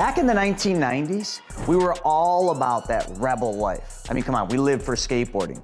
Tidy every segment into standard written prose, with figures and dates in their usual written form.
Back in the 1990s, we were all about that rebel life. I mean, come on, we lived for skateboarding.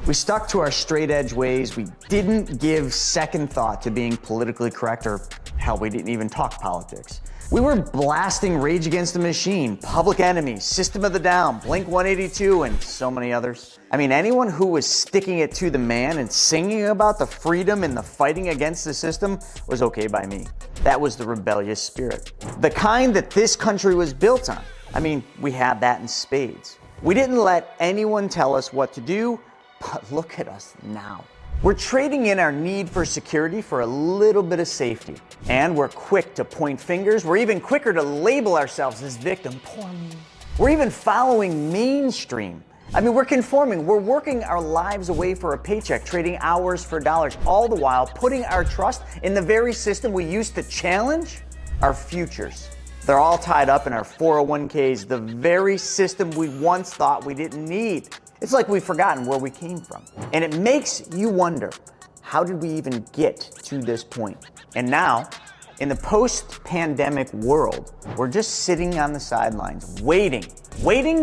We stuck to our straight edge ways. We didn't give second thought to being politically correct, or hell, we didn't even talk politics. We were blasting Rage Against the Machine, Public Enemy, System of the Down, Blink-182, and so many others. I mean, anyone who was sticking it to the man and singing about the freedom and the fighting against the system was okay by me. That was the rebellious spirit. The kind that this country was built on. I mean, we had that in spades. We didn't let anyone tell us what to do, but look at us now. We're trading in our need for security for a little bit of safety. And we're quick to point fingers. We're even quicker to label ourselves as victim. Poor me. We're even following mainstream. I mean, we're conforming. We're working our lives away for a paycheck, trading hours for dollars, all the while putting our trust in the very system we used to challenge our futures. They're all tied up in our 401ks, the very system we once thought we didn't need. It's like we've forgotten where we came from. And it makes you wonder, how did we even get to this point? And now, in the post-pandemic world, we're just sitting on the sidelines, waiting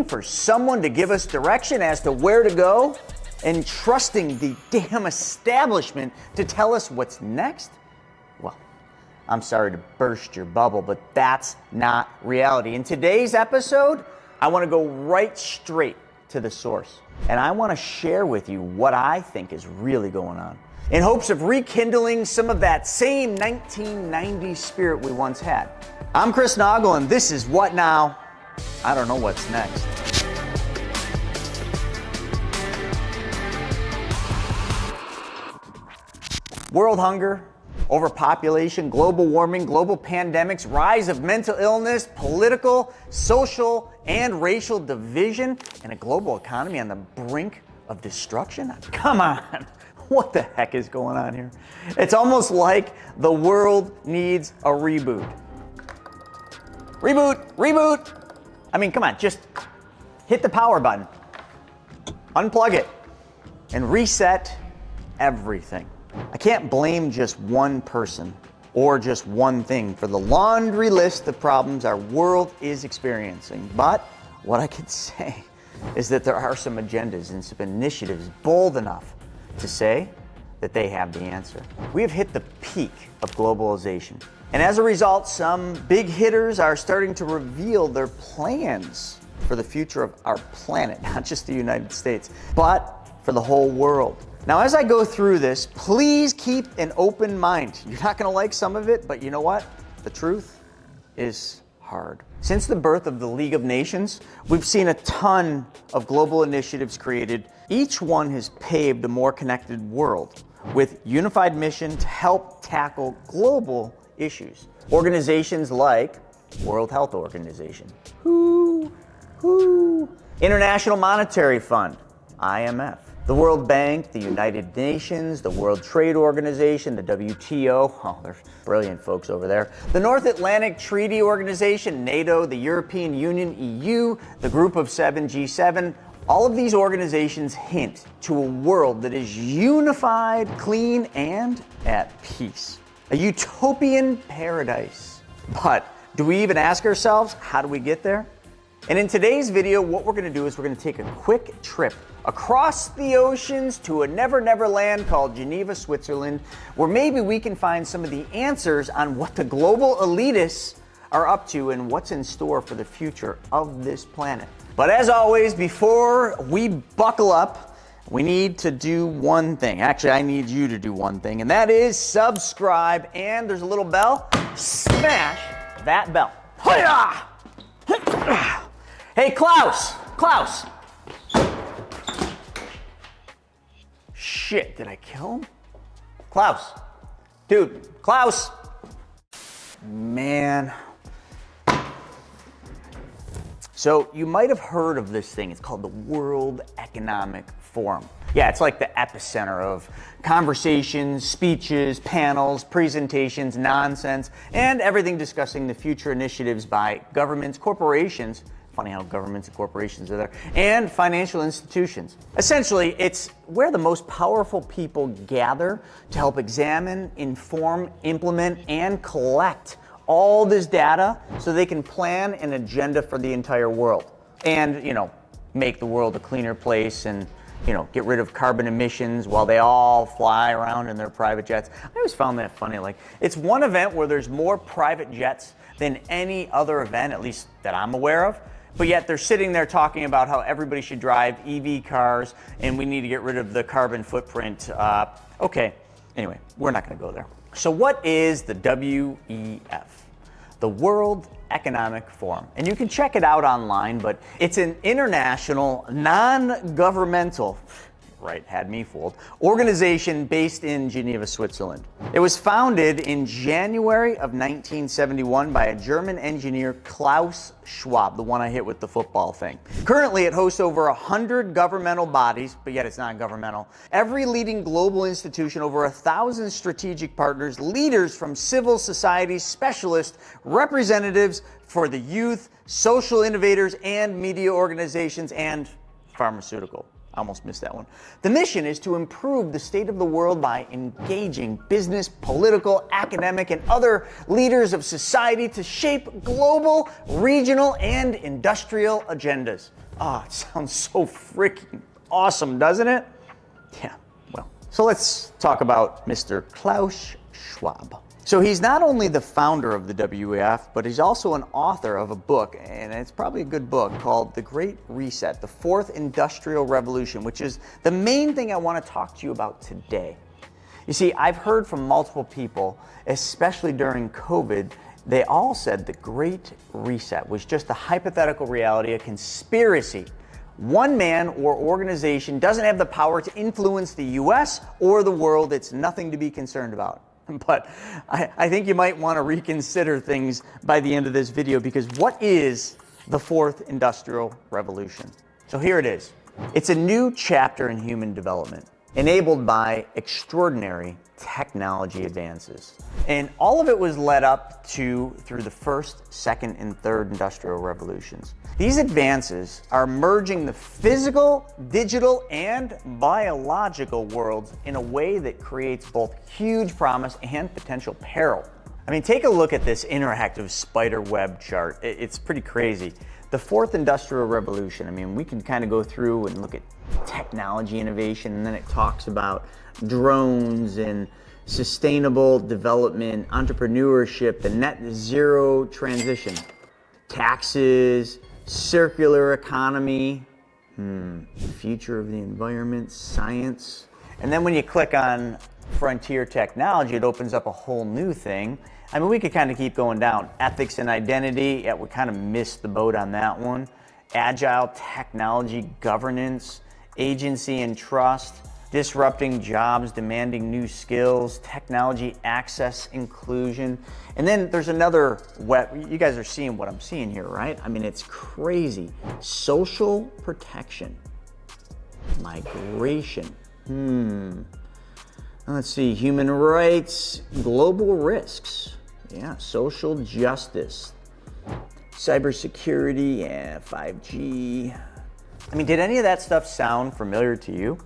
for someone to give us direction as to where to go, and trusting the damn establishment to tell us what's next? Well, I'm sorry to burst your bubble, but that's not reality. In today's episode, I want to go right straight to the source. And I want to share with you what I think is really going on, in hopes of rekindling some of that same 1990s spirit we once had. I'm Chris Naugle, and this is What Now? I don't know what's next. World hunger, overpopulation, global warming, global pandemics, rise of mental illness, political, social, and racial division, and a global economy on the brink of destruction? Come on, what the heck is going on here? It's almost like the world needs a reboot. Reboot. I mean, come on, just hit the power button, unplug it, and reset everything. I can't blame just one person or just one thing for the laundry list of problems our world is experiencing. But what I can say is that there are some agendas and some initiatives bold enough to say that they have the answer. We have hit the peak of globalization. And as a result, some big hitters are starting to reveal their plans for the future of our planet, not just the United States, but for the whole world. Now, as I go through this, please keep an open mind. You're not gonna like some of it, but you know what? The truth is hard. Since the birth of the League of Nations, we've seen a ton of global initiatives created. Each one has paved a more connected world with unified mission to help tackle global issues. Organizations like World Health Organization, International Monetary Fund, IMF, the World Bank, the United Nations, the World Trade Organization, the WTO, oh, they're brilliant folks over there, the North Atlantic Treaty Organization, NATO, the European Union, EU, the Group of Seven, G7. All of these organizations hint to a world that is unified, clean, and at peace. A utopian paradise. But do we even ask ourselves, how do we get there? And in today's video, what we're gonna do is we're gonna take a quick trip across the oceans to a never land called Geneva, Switzerland, where maybe we can find some of the answers on what the global elitists are up to and what's in store for the future of this planet. But as always, before we buckle up, we need to do one thing. Actually, I need you to do one thing, and that is subscribe. And there's a little bell. Smash that bell. Hey, Klaus. Shit, did I kill him? Klaus. Dude, Klaus. Man. So you might have heard of this thing. It's called the World Economic Forum. Yeah, it's like the epicenter of conversations, speeches, panels, presentations, nonsense, and everything discussing the future initiatives by governments, corporations, funny how governments and corporations are there, and financial institutions. Essentially, it's where the most powerful people gather to help examine, inform, implement, and collect all this data so they can plan an agenda for the entire world and, make the world a cleaner place and, get rid of carbon emissions while they all fly around in their private jets. I always found that funny. Like, it's one event where there's more private jets than any other event, at least that I'm aware of. But yet they're sitting there talking about how everybody should drive EV cars and we need to get rid of the carbon footprint. Okay, anyway, we're not going to go there. So what is the WEF? The World Economic Forum. And you can check it out online, but it's an international, non-governmental, right, had me fooled, organization based in Geneva, Switzerland. It was founded in January of 1971 by a German engineer, Klaus Schwab, the one I hit with the football thing. Currently, it hosts over 100 governmental bodies, but yet it's not governmental. Every leading global institution, over 1,000 strategic partners, leaders from civil society, specialists, representatives for the youth, social innovators, and media organizations, and pharmaceutical. I almost missed that one. The mission is to improve the state of the world by engaging business, political, academic, and other leaders of society to shape global, regional, and industrial agendas. It sounds so freaking awesome, doesn't it? Yeah, well. So let's talk about Mr. Klaus Schwab. So he's not only the founder of the WEF, but he's also an author of a book, and it's probably a good book, called The Great Reset, the Fourth Industrial Revolution, which is the main thing I want to talk to you about today. You see, I've heard from multiple people, especially during COVID, they all said the Great Reset was just a hypothetical reality, a conspiracy. One man or organization doesn't have the power to influence the US or the world. It's nothing to be concerned about. But I think you might want to reconsider things by the end of this video, because what is the Fourth Industrial Revolution? So here it is. It's a new chapter in human development, enabled by extraordinary technology advances. And all of it was led up to through the first, second, and third industrial revolutions. These advances are merging the physical, digital, and biological worlds in a way that creates both huge promise and potential peril. I mean, take a look at this interactive spider web chart. It's pretty crazy. The fourth industrial revolution, I mean, we can kind of go through and look at technology innovation, and then it talks about drones and sustainable development, entrepreneurship, the net zero transition, taxes, circular economy, future of the environment, science. And then when you click on frontier technology, it opens up a whole new thing. I mean, we could kind of keep going down. Ethics and identity, yeah, we kind of missed the boat on that one. Agile technology governance, agency and trust, disrupting jobs, demanding new skills, technology access, inclusion. And then there's another you guys are seeing what I'm seeing here, right? I mean, it's crazy. Social protection, migration, let's see, human rights, global risks, yeah, social justice, cybersecurity, yeah, 5G. I mean, did any of that stuff sound familiar to you?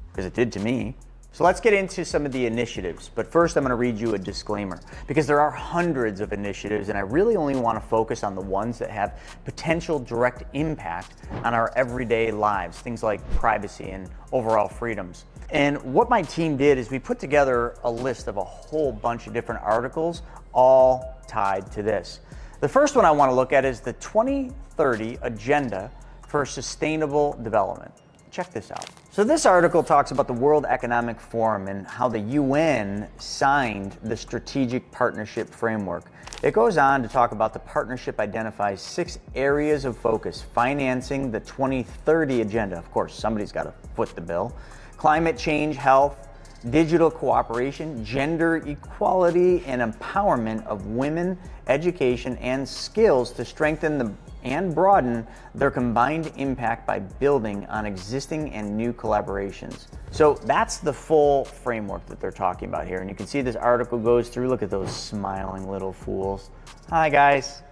Because it did to me. So let's get into some of the initiatives. But first, I'm going to read you a disclaimer, because there are hundreds of initiatives, and I really only want to focus on the ones that have potential direct impact on our everyday lives, things like privacy and overall freedoms. And what my team did is we put together a list of a whole bunch of different articles, all tied to this. The first one I want to look at is the 2030 Agenda for Sustainable Development. Check this out. So this article talks about the World Economic Forum and how the UN signed the Strategic Partnership Framework. It goes on to talk about the partnership identifies 6 areas of focus: financing the 2030 Agenda. Of course, somebody's got to foot the bill. Climate change, health, digital cooperation, gender equality, and empowerment of women, education, and skills to strengthen and broaden their combined impact by building on existing and new collaborations. So that's the full framework that they're talking about here. And you can see this article goes through. Look at those smiling little fools. Hi guys,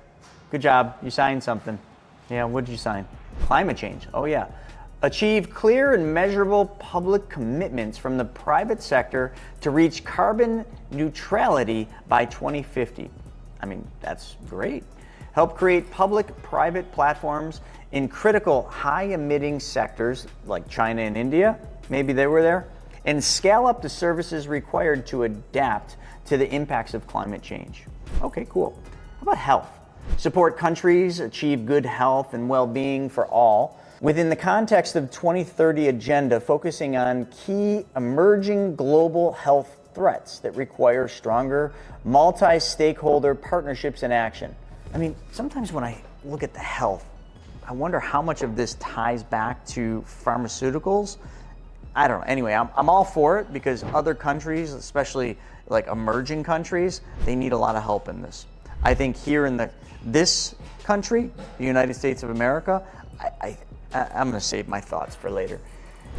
good job, you signed something. Yeah, what did you sign? Climate change, oh yeah. Achieve clear and measurable public commitments from the private sector to reach carbon neutrality by 2050. I mean, that's great. Help create public-private platforms in critical high-emitting sectors like China and India, maybe they were there, and scale up the services required to adapt to the impacts of climate change. Okay, cool. How about health? Support countries achieve good health and well-being for all within the context of 2030 agenda, focusing on key emerging global health threats that require stronger multi-stakeholder partnerships and action. I mean, sometimes when I look at the health, I wonder how much of this ties back to pharmaceuticals. I don't know. Anyway, I'm all for it because other countries, especially like emerging countries, they need a lot of help in this. I think here in this country, the United States of America, I'm going to save my thoughts for later.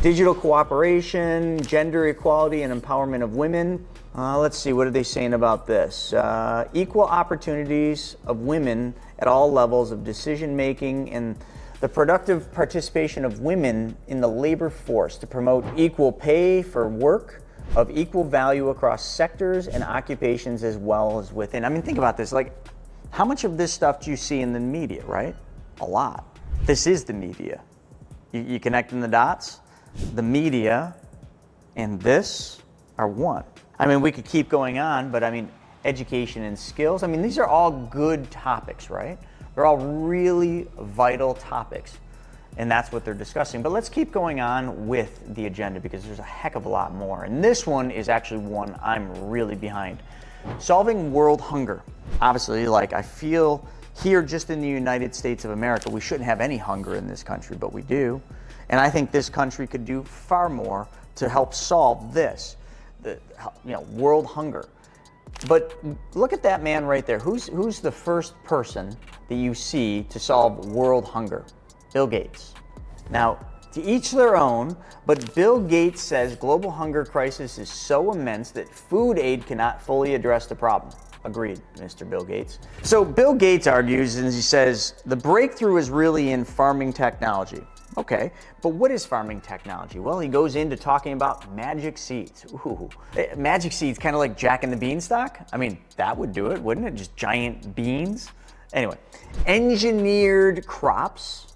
Digital cooperation, gender equality, and empowerment of women. Let's see, what are they saying about this? Equal opportunities of women at all levels of decision making and the productive participation of women in the labor force to promote equal pay for work of equal value across sectors and occupations as well as within. I mean, think about this, like how much of this stuff do you see in the media, right? A lot. This is the media. You connecting the dots? The media and this are one. I mean, we could keep going on, but I mean, education and skills, I mean, these are all good topics, right? They're all really vital topics, and that's what they're discussing. But let's keep going on with the agenda because there's a heck of a lot more. And this one is actually one I'm really behind. Solving world hunger. Obviously, like I feel here just in the United States of America, we shouldn't have any hunger in this country, but we do. And I think this country could do far more to help solve this, world hunger. But look at that man right there. Who's the first person that you see to solve world hunger? Bill Gates. Now, to each their own, but Bill Gates says global hunger crisis is so immense that food aid cannot fully address the problem. Agreed, Mr. Bill Gates. So Bill Gates argues, and he says, the breakthrough is really in farming technology. Okay, but what is farming technology? Well, he goes into talking about magic seeds. Ooh, magic seeds, kind of like Jack and the Beanstalk? I mean, that would do it, wouldn't it? Just giant beans? Anyway, engineered crops.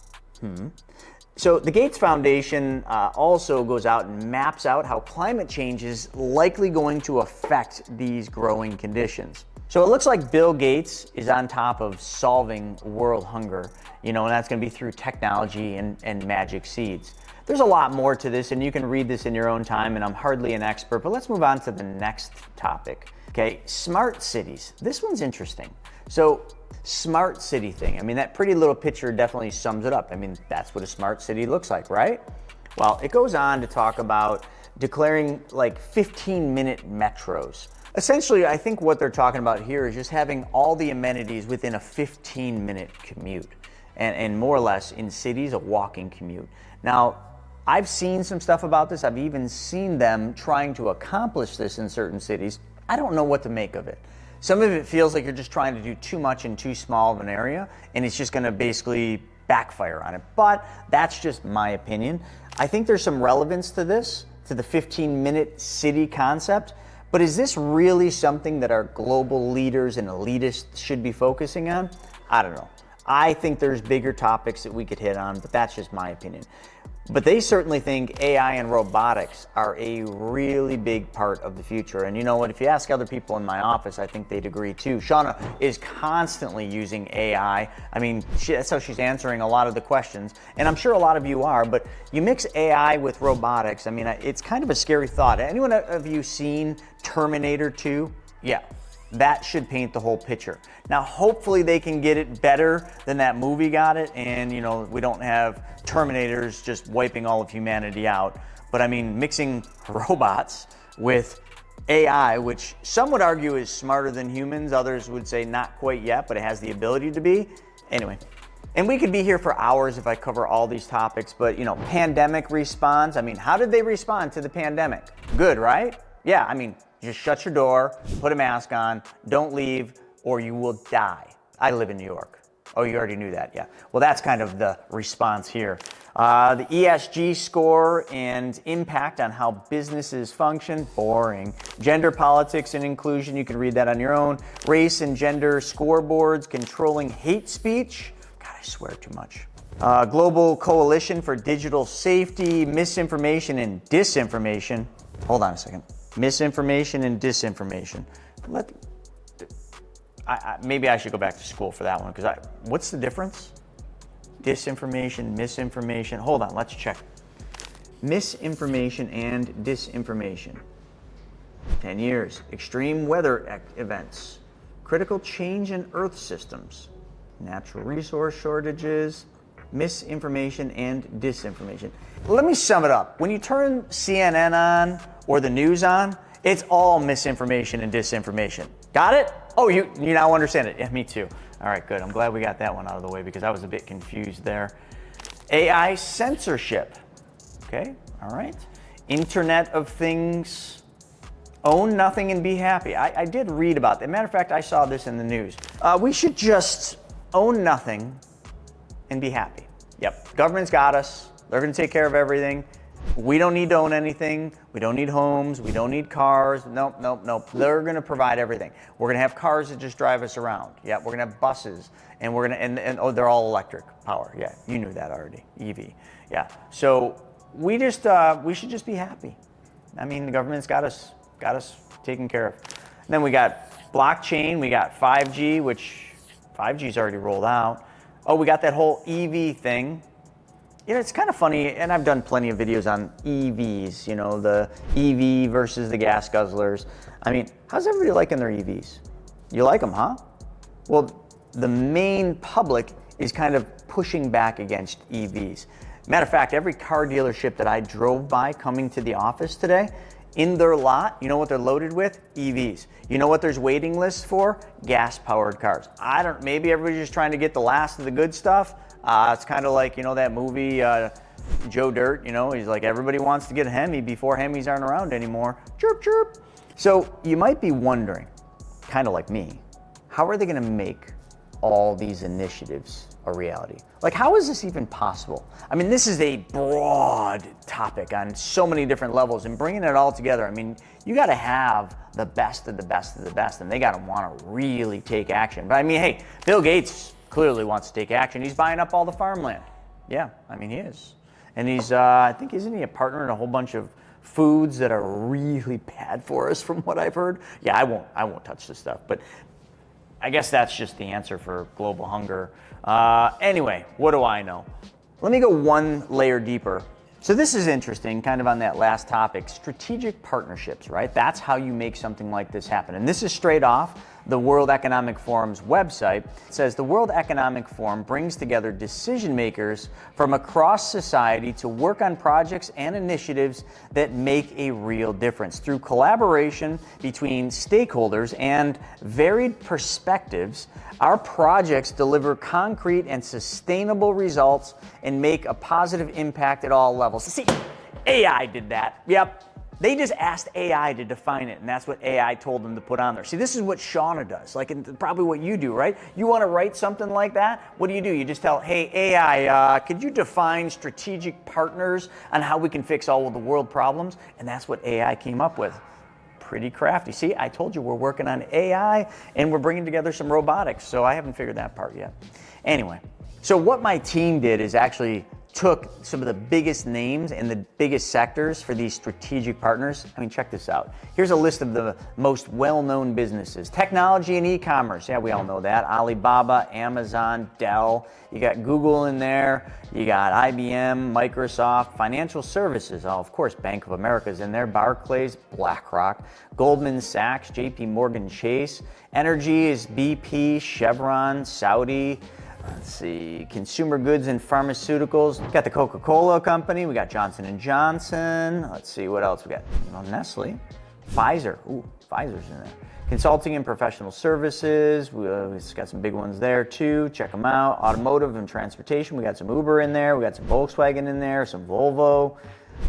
So the Gates Foundation also goes out and maps out how climate change is likely going to affect these growing conditions. So it looks like Bill Gates is on top of solving world hunger, and that's going to be through technology and magic seeds. There's a lot more to this, and you can read this in your own time, and I'm hardly an expert, but let's move on to the next topic. Okay, smart cities. This one's interesting. So smart city thing, I mean, that pretty little picture definitely sums it up. I mean, that's what a smart city looks like, right? Well, it goes on to talk about declaring like 15-minute metros. Essentially, I think what they're talking about here is just having all the amenities within a 15-minute commute, and more or less in cities, a walking commute. Now, I've seen some stuff about this. I've even seen them trying to accomplish this in certain cities. I don't know what to make of it. Some of it feels like you're just trying to do too much in too small of an area, and it's just going to basically backfire on it. But that's just my opinion. I think there's some relevance to this, to the 15-minute city concept. But is this really something that our global leaders and elitists should be focusing on? I don't know. I think there's bigger topics that we could hit on, but that's just my opinion. But they certainly think AI and robotics are a really big part of the future. And you know what? If you ask other people in my office, I think they'd agree too. Shauna is constantly using AI. I mean, that's how she's answering a lot of the questions. And I'm sure a lot of you are, but you mix AI with robotics. I mean, it's kind of a scary thought. Anyone of you seen Terminator 2? Yeah. That should paint the whole picture. Now, hopefully they can get it better than that movie got it, and we don't have Terminators just wiping all of humanity out. But I mean, mixing robots with AI, which some would argue is smarter than humans, others would say not quite yet, but it has the ability to be. Anyway, and we could be here for hours if I cover all these topics, but pandemic response. I mean, how did they respond to the pandemic? Good, right? Yeah, I mean, just shut your door, put a mask on, don't leave, or you will die. I live in New York. Oh, you already knew that, yeah. Well, that's kind of the response here. The ESG score and impact on how businesses function, boring. Gender politics and inclusion, you can read that on your own. Race and gender scoreboards, controlling hate speech. God, I swear too much. Global Coalition for Digital Safety, misinformation and disinformation. Hold on a second. Misinformation and disinformation. Maybe I should go back to school for that one, because what's the difference? Disinformation, misinformation. Hold on, let's check. Misinformation and disinformation. 10 years. Extreme weather events. Critical change in Earth systems. Natural resource shortages. Misinformation and disinformation. Let me sum it up. When you turn CNN on or the news on, it's all misinformation and disinformation. Got it? Oh, you now understand it. Yeah, me too. All right, good. I'm glad we got that one out of the way, because I was a bit confused there. AI censorship. Okay, all right. Internet of Things. Own nothing and be happy. I did read about that. Matter of fact, I saw this in the news. We should just own nothing and be happy. Yep, government's got us. They're gonna take care of everything. We don't need to own anything. We don't need homes. We don't need cars. Nope, nope, nope. They're gonna provide everything. We're gonna have cars that just drive us around. Yeah, we're gonna have buses, and we're gonna, and oh, they're all electric power. Yeah, you knew that already, EV. Yeah, so we should just be happy. I mean, the government's got us taken care of. And then we got blockchain, we got 5G, which 5G's already rolled out. Oh, we got that whole EV thing. You know, it's kind of funny, and I've done plenty of videos on EVs, you know, the EV versus the gas guzzlers. I mean, how's everybody liking their EVs? You like them, huh? Well, the main public is kind of pushing back against EVs. Matter of fact, every car dealership that I drove by coming to the office today, in their lot, you know what they're loaded with? EVs. You know what there's waiting lists for? Gas-powered cars. Maybe everybody's just trying to get the last of the good stuff. It's kind of like, you know, that movie, Joe Dirt, you know, he's like, everybody wants to get a Hemi before Hemis aren't around anymore. Chirp, chirp. So you might be wondering, kind of like me, how are they gonna make all these initiatives a reality? Like, how is this even possible? I mean, this is a broad topic on so many different levels, and bringing it all together, I mean, you gotta have the best of the best of the best, and they gotta wanna really take action. But I mean, hey, Bill Gates clearly wants to take action. He's buying up all the farmland. Yeah, I mean, he is. And he's, I think, isn't he a partner in a whole bunch of foods that are really bad for us, from what I've heard? Yeah, I won't touch this stuff, but I guess that's just the answer for global hunger. Anyway, what do I know? Let me go one layer deeper. So this is interesting, kind of on that last topic, strategic partnerships, right? That's how you make something like this happen. And this is straight off the World Economic Forum's website. It says the World Economic Forum brings together decision makers from across society to work on projects and initiatives that make a real difference. Through collaboration between stakeholders and varied perspectives, our projects deliver concrete and sustainable results and make a positive impact at all levels. See, AI did that. Yep. They just asked AI to define it, and that's what AI told them to put on there. See, this is what Shauna does, like probably what you do, right? You want to write something like that? What do? You just tell, hey, AI, could you define strategic partners on how we can fix all of the world problems? And that's what AI came up with. Pretty crafty. See, I told you we're working on AI, and we're bringing together some robotics, so I haven't figured that part yet. Anyway, so what my team did is actually took some of the biggest names and the biggest sectors for these strategic partners. I mean, check this out. Here's a list of the most well-known businesses. Technology and e-commerce, yeah, we all know that. Alibaba, Amazon, Dell. You got Google in there. You got IBM, Microsoft. Financial services, oh, of course, Bank of America's in there. Barclays, BlackRock, Goldman Sachs, JP Morgan Chase. Energy is BP, Chevron, Saudi. Let's see, consumer goods and pharmaceuticals. We got the Coca-Cola company. We got Johnson & Johnson. Let's see, what else we got? Well, Nestle, Pfizer. Ooh, Pfizer's in there. Consulting and professional services. We've got some big ones there too. Check them out. Automotive and transportation. We got some Uber in there. We got some Volkswagen in there, some Volvo.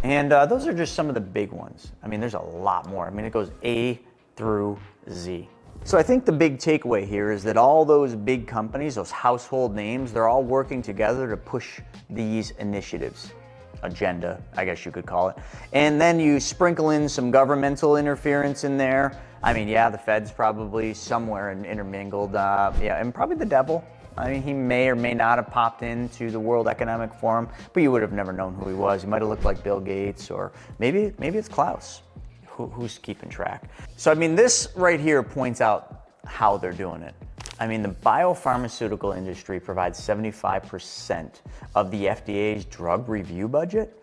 And those are just some of the big ones. I mean, there's a lot more. I mean, it goes A through Z. So I think the big takeaway here is that all those big companies, those household names, they're all working together to push these initiatives. Agenda, I guess you could call it. And then you sprinkle in some governmental interference in there. I mean, yeah, the Fed's probably somewhere intermingled. Yeah, and probably the devil. I mean, he may or may not have popped into the World Economic Forum, but you would have never known who he was. He might have looked like Bill Gates, or maybe it's Klaus. Who's keeping track? So, I mean, this right here points out how they're doing it. I mean, the biopharmaceutical industry provides 75% of the FDA's drug review budget.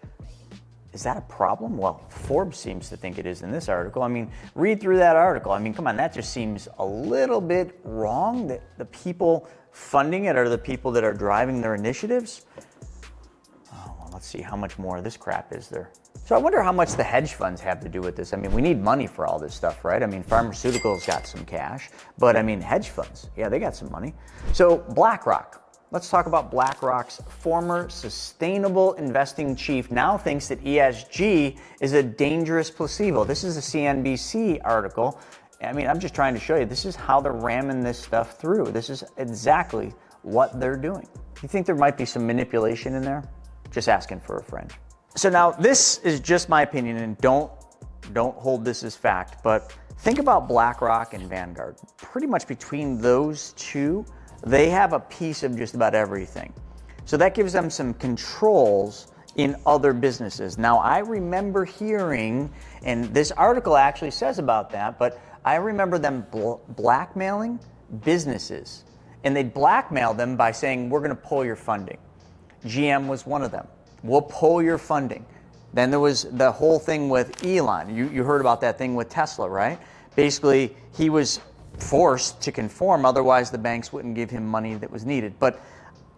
Is that a problem? Well, Forbes seems to think it is in this article. I mean, read through that article. I mean, come on, that just seems a little bit wrong, that the people funding it are the people that are driving their initiatives. Oh, well, let's see, how much more of this crap is there? So I wonder how much the hedge funds have to do with this. I mean, we need money for all this stuff, right? I mean, pharmaceuticals got some cash, but I mean, hedge funds, yeah, they got some money. So BlackRock. Let's talk about BlackRock's former sustainable investing chief now thinks that ESG is a dangerous placebo. This is a CNBC article. I mean, I'm just trying to show you, this is how they're ramming this stuff through. This is exactly what they're doing. You think there might be some manipulation in there? Just asking for a friend. So now this is just my opinion, and don't hold this as fact, but think about BlackRock and Vanguard. Pretty much between those two, they have a piece of just about everything. So that gives them some controls in other businesses. Now, I remember hearing, and this article actually says about that, but I remember them blackmailing businesses. And they'd blackmail them by saying, we're gonna pull your funding. GM was one of them. We'll pull your funding. Then there was the whole thing with Elon. You heard about that thing with Tesla, right? Basically, he was forced to conform, otherwise the banks wouldn't give him money that was needed. But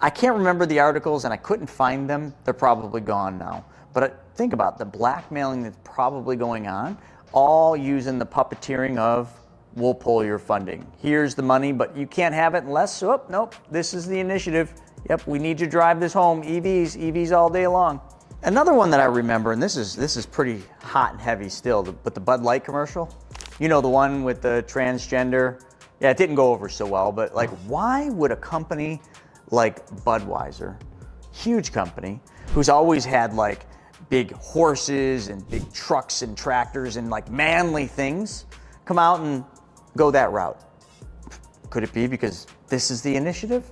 I can't remember the articles and I couldn't find them. They're probably gone now. But think about the blackmailing that's probably going on, all using the puppeteering of, we'll pull your funding. Here's the money, but you can't have it unless, oh, nope, this is the initiative. Yep, we need you to drive this home. EVs all day long. Another one that I remember, and this is pretty hot and heavy still, but the Bud Light commercial. You know, the one with the transgender. Yeah, it didn't go over so well, but like, why would a company like Budweiser, huge company, who's always had like big horses and big trucks and tractors and like manly things, come out and go that route? Could it be because this is the initiative?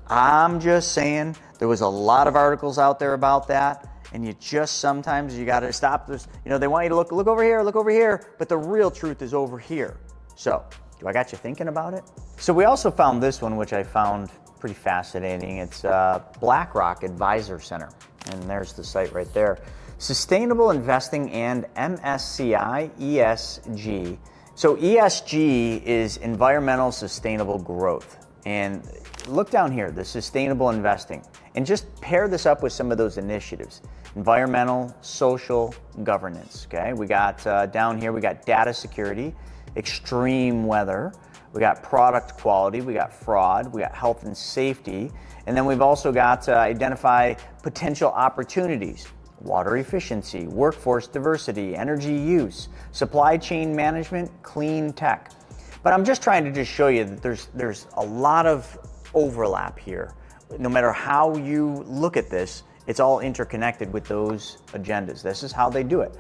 I'm just saying, there was a lot of articles out there about that, and you just sometimes you got to stop this. You know, they want you to look over here, but the real truth is over here. So, do I got you thinking about it? So we also found this one, which I found pretty fascinating. It's BlackRock Advisor Center, and there's the site right there. Sustainable Investing and MSCI ESG. So ESG is environmental sustainable growth. And look down here, the sustainable investing, and just pair this up with some of those initiatives. Environmental, social, governance, okay? We got down here, we got data security, extreme weather, we got product quality, we got fraud, we got health and safety, and then we've also got identify potential opportunities, water efficiency, workforce diversity, energy use, supply chain management, clean tech. But I'm just trying to just show you that there's a lot of overlap here. No matter how you look at this, it's all interconnected with those agendas. This is how they do it.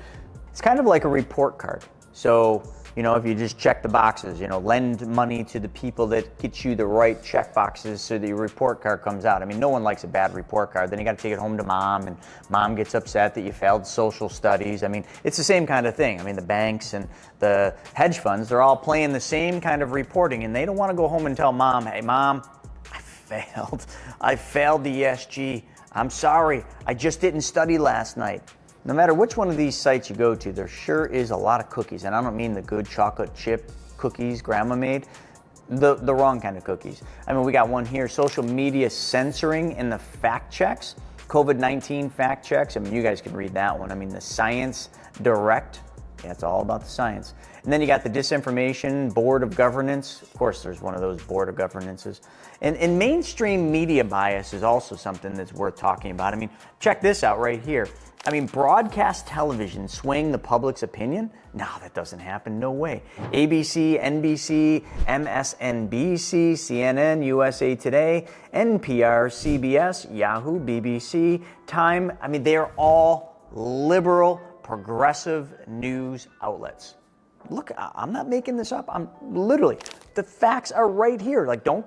It's kind of like a report card. So, you know, if you just check the boxes, you know, lend money to the people that get you the right check boxes so that your report card comes out. I mean, no one likes a bad report card. Then you got to take it home to mom, and mom gets upset that you failed social studies. I mean, it's the same kind of thing. I mean, the banks and the hedge funds, they're all playing the same kind of reporting, and they don't want to go home and tell mom, hey, mom, I failed the ESG. I'm sorry, I just didn't study last night. No matter which one of these sites you go to, there sure is a lot of cookies. And I don't mean the good chocolate chip cookies grandma made, the wrong kind of cookies. I mean, we got one here, social media censoring and the fact checks, COVID-19 fact checks. I mean, you guys can read that one. I mean, the Science Direct, yeah, it's all about the science. And then you got the disinformation board of governance. Of course, there's one of those board of governances. And mainstream media bias is also something that's worth talking about. I mean, check this out right here. I mean, broadcast television swaying the public's opinion? No, that doesn't happen. No way. ABC, NBC, MSNBC, CNN, USA Today, NPR, CBS, Yahoo, BBC, Time. I mean, they are all liberal, progressive news outlets. Look, I'm not making this up. I'm literally, the facts are right here. Like, don't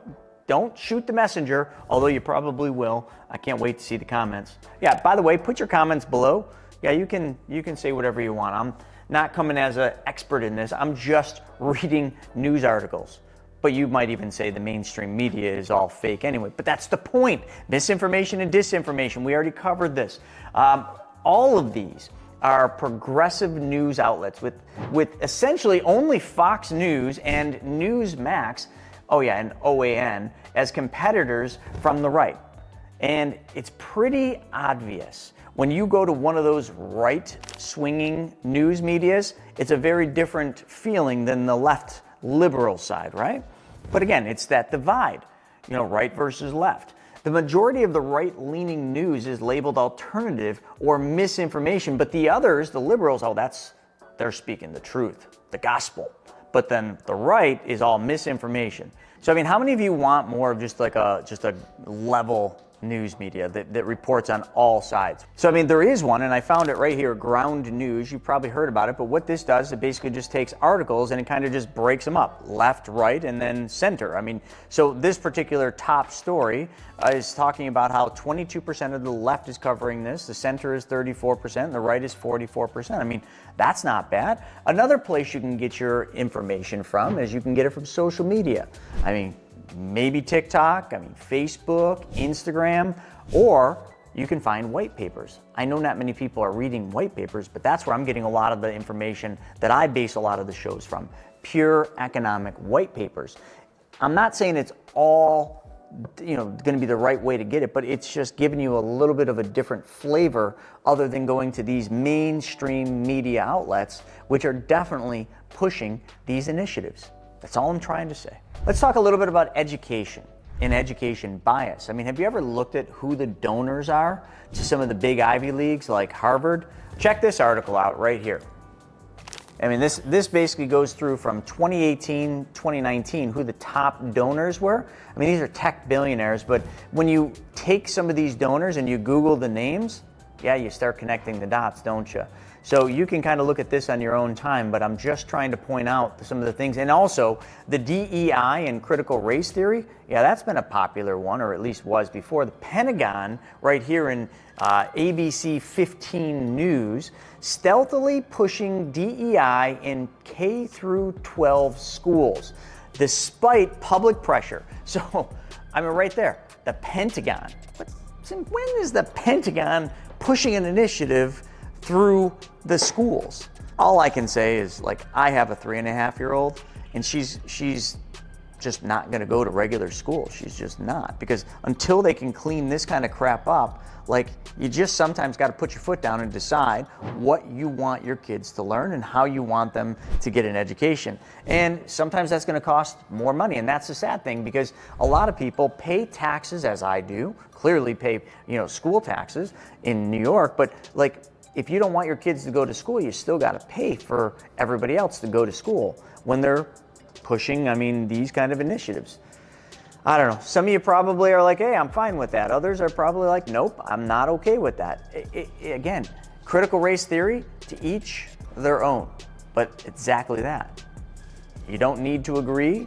shoot the messenger, although you probably will. I can't wait to see the comments. Yeah, by the way, put your comments below. Yeah, you can say whatever you want. I'm not coming as an expert in this. I'm just reading news articles. But you might even say the mainstream media is all fake anyway. But that's the point. Misinformation and disinformation. We already covered this. All of these are progressive news outlets with essentially only Fox News and Newsmax, oh yeah, and OAN, as competitors from the right. And it's pretty obvious. When you go to one of those right-swinging news medias, it's a very different feeling than the left liberal side, right? But again, it's that divide, you know, right versus left. The majority of the right-leaning news is labeled alternative or misinformation, but the others, the liberals, they're speaking the truth, the gospel. But then the right is all misinformation. So I mean, how many of you want more of just a level news media that reports on all sides? So I mean, there is one, and I found it right here, Ground News. You've probably heard about it, but what this does, it basically just takes articles and it kind of just breaks them up, left, right, and then center. I mean, so this particular top story is talking about how 22% of the left is covering this, the center is 34%, and the right is 44%. I mean, that's not bad. Another place you can get your information from is you can get it from social media. I mean, maybe TikTok, I mean, Facebook, Instagram, or you can find white papers. I know not many people are reading white papers, but that's where I'm getting a lot of the information that I base a lot of the shows from. Pure economic white papers. I'm not saying it's all, you know, going to be the right way to get it, but it's just giving you a little bit of a different flavor other than going to these mainstream media outlets, which are definitely pushing these initiatives. That's all I'm trying to say. Let's talk a little bit about education and education bias. I mean, have you ever looked at who the donors are to some of the big Ivy Leagues like Harvard? Check this article out right here. I mean, this basically goes through from 2018, 2019, who the top donors were. I mean, these are tech billionaires, but when you take some of these donors and you Google the names, yeah, you start connecting the dots, don't you? So you can kind of look at this on your own time, but I'm just trying to point out some of the things. And also, the DEI and critical race theory, yeah, that's been a popular one, or at least was before. The Pentagon, right here in ABC 15 News, stealthily pushing DEI in K through 12 schools, despite public pressure. So, I mean, right there, the Pentagon. When is the Pentagon pushing an initiative through the schools? All I can say is, like, I have a 3.5-year-old, and she's just not going to go to regular school. She's just not, because until they can clean this kind of crap up, like, you just sometimes got to put your foot down and decide what you want your kids to learn and how you want them to get an education. And sometimes that's going to cost more money, and that's the sad thing, because a lot of people pay taxes, as I do, clearly pay, you know, school taxes in New York, but like, if you don't want your kids to go to school, you still got to pay for everybody else to go to school when they're pushing, I mean, these kind of initiatives. I don't know. Some of you probably are like, hey, I'm fine with that. Others are probably like, nope, I'm not okay with that. Again, critical race theory, to each their own, but exactly that. You don't need to agree.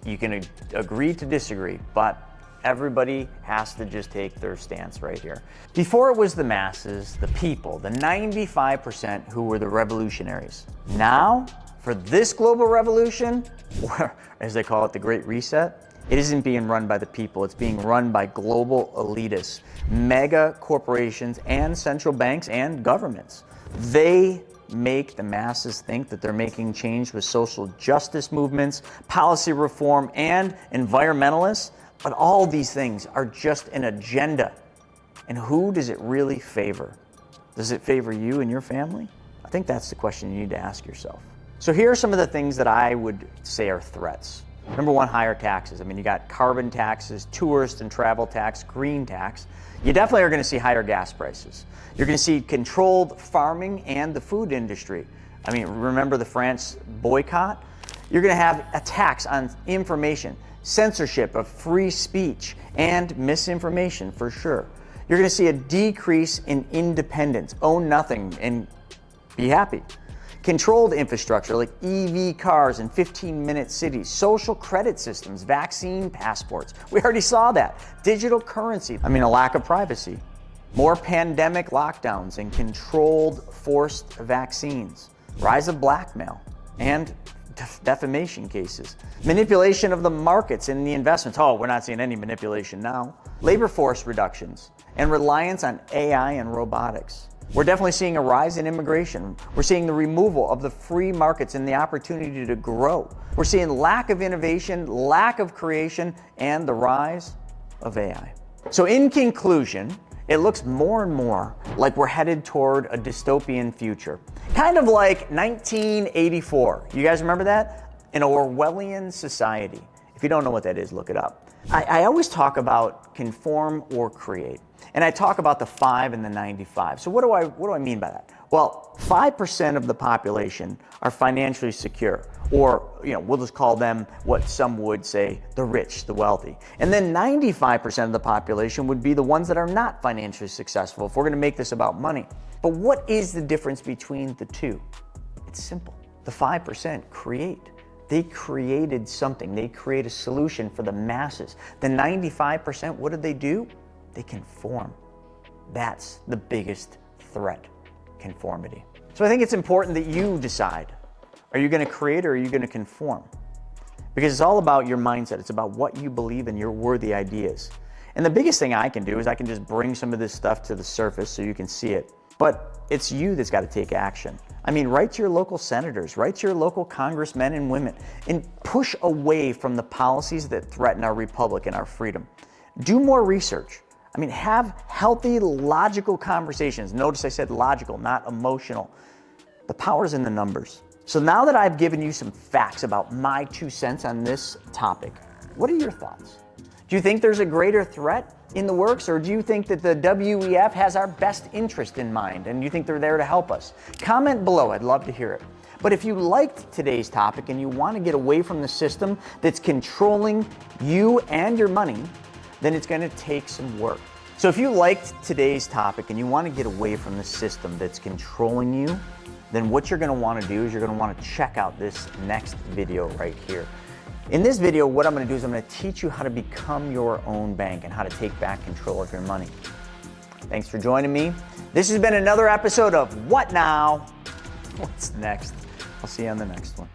You can agree to disagree, but everybody has to just take their stance right here. Before it was the masses, the people, the 95% who were the revolutionaries. Now, for this global revolution, or as they call it, the Great Reset, it isn't being run by the people. It's being run by global elitists, mega corporations, and central banks and governments. They make the masses think that they're making change with social justice movements, policy reform, and environmentalists. But all these things are just an agenda. And who does it really favor? Does it favor you and your family? I think that's the question you need to ask yourself. So here are some of the things that I would say are threats. Number one, higher taxes. I mean, you got carbon taxes, tourist and travel tax, green tax. You definitely are going to see higher gas prices. You're going to see controlled farming and the food industry. I mean, remember the France boycott? You're going to have a tax on information, censorship of free speech, and misinformation for sure. You're going to see a decrease in independence, own nothing, and be happy. Controlled infrastructure like EV cars in 15-minute cities, social credit systems, vaccine passports. We already saw that. Digital currency. I mean, a lack of privacy. More pandemic lockdowns and controlled forced vaccines. Rise of blackmail and defamation cases. Manipulation of the markets and the investments. Oh, we're not seeing any manipulation now. Labor force reductions and reliance on AI and robotics. We're definitely seeing a rise in immigration. We're seeing the removal of the free markets and the opportunity to grow. We're seeing lack of innovation, lack of creation, and the rise of AI. So in conclusion, it looks more and more like we're headed toward a dystopian future. Kind of like 1984. You guys remember that? An Orwellian society. If you don't know what that is, look it up. I always talk about conform or create. And I talk about the 5 and the 95. So what do I mean by that? Well, 5% of the population are financially secure, or we'll just call them what some would say the rich, the wealthy. And then 95% of the population would be the ones that are not financially successful, if we're going to make this about money. But what is the difference between the two? It's simple. The 5% create. They created something. They create a solution for the masses. The 95%, what do? They conform. That's the biggest threat, conformity. So I think it's important that you decide, are you going to create or are you going to conform? Because it's all about your mindset. It's about what you believe in, your worthy ideas. And the biggest thing I can do is I can just bring some of this stuff to the surface so you can see it. But it's you that's got to take action. I mean, write to your local senators, write to your local congressmen and women, and push away from the policies that threaten our republic and our freedom. Do more research. I mean, have healthy, logical conversations. Notice I said logical, not emotional. The power's in the numbers. So now that I've given you some facts about my 2 cents on this topic, what are your thoughts? Do you think there's a greater threat in the works, or do you think that the WEF has our best interest in mind and you think they're there to help us? Comment below, I'd love to hear it. But if you liked today's topic and you want to get away from the system that's controlling you and your money, then it's going to take some work. So if you liked today's topic and you want to get away from the system that's controlling you, then what you're going to want to do is you're going to want to check out this next video right here. In this video, what I'm going to do is I'm going to teach you how to become your own bank and how to take back control of your money. Thanks for joining me. This has been another episode of What Now? What's next? I'll see you on the next one.